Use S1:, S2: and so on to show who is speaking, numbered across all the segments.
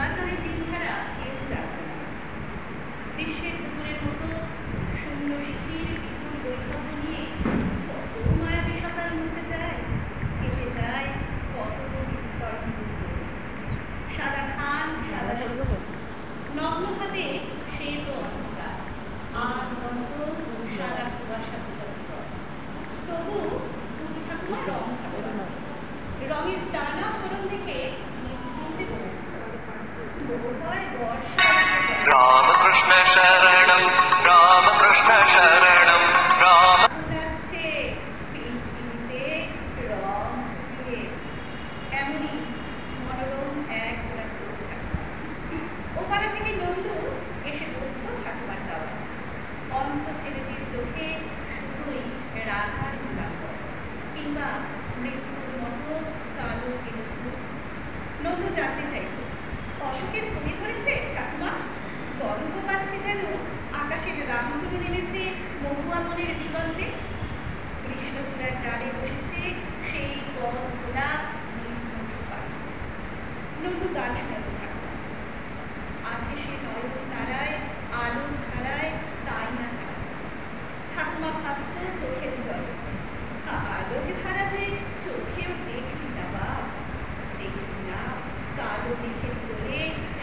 S1: নির্বাচনের দিন ছাড়া কেউ জানবে না। গ্রীষ্মের দুপুরের মতো শূন্য শিখির বিপুল বৈঠক নিয়ে কত মায়াবী সকাল মুছে যায়, কেটে যায় কত স্তর। সাদা খান সাদা নগ্ন হাতে সে তো অন্ধকার আর অন্ত সাদা কুয়াশা বোঝাচ্ছিল। তবু টুকি ঠাকুমা রং ভালোবাসে। রঙের টানা ফলন দেখে নিশ্চিন্তে হয় বর্ষা
S2: রামকৃষ্ণ শরণম রামকৃষ্ণ শরণম রাম
S1: আসছে পৃথিবীতে রং ছুটিয়ে। এমনই মনোরম এক জোড়া চোখ। ওপারা থেকে নন্দু এসে বসত ঠাকুমার দাওয়া। অন্ধ ছেলেটির চোখে শুধুই রাধার গুলাম কিংবা মৃত্যুর মতো কালো এলো চোখ। নন্দু জানতে চাইত, অশোকের ঘুড়ি ধরেছে ঠাকুমা? গন্ধ পাচ্ছে যেন আকাশের রামধনু নেমেছে মহুয়া বনের দিগন্তে। কৃষ্ণচূড়ার ডালে বসেছে সেই পথ ভোলা নীলকণ্ঠ পাখি। নন্দু গান শোনাত ঠাকুমা। আছে সে নয়ন তারায় আলোর ধারায় তাই না ঠাকুমা ভাসত চোখের জলে। আলোক ধারা যে চোখেও দেখলি না বাপ, দেখলি না কালো মেঘের কোলে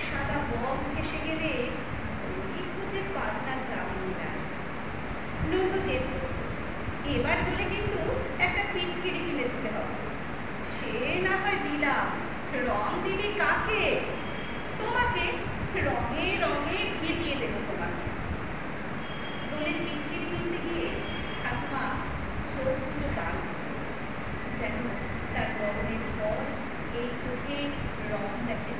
S1: সাদা বক ভেসে গেলে দড়ি খুঁজে পান্না যাবে না। নন্দু যেত। এবার হলে কিন্তু একটা পিচকিরি কিনে দিতে হবে। সে না হয় দিলাম, রং দিবি কাকে? তোমাকে। রঙে রঙে ভিজিয়ে দেব তোমাকে। দোলের পিচকিরি কিনতে গিয়ে ঠাকুমা চোখ দুটো টান, যেন তার গরমের পর এই চোখে রং দেখে।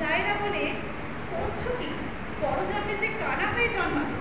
S1: জায়রা বলে, করছো কি? পরজন্মে যে কানা হয়ে জন্মাবে।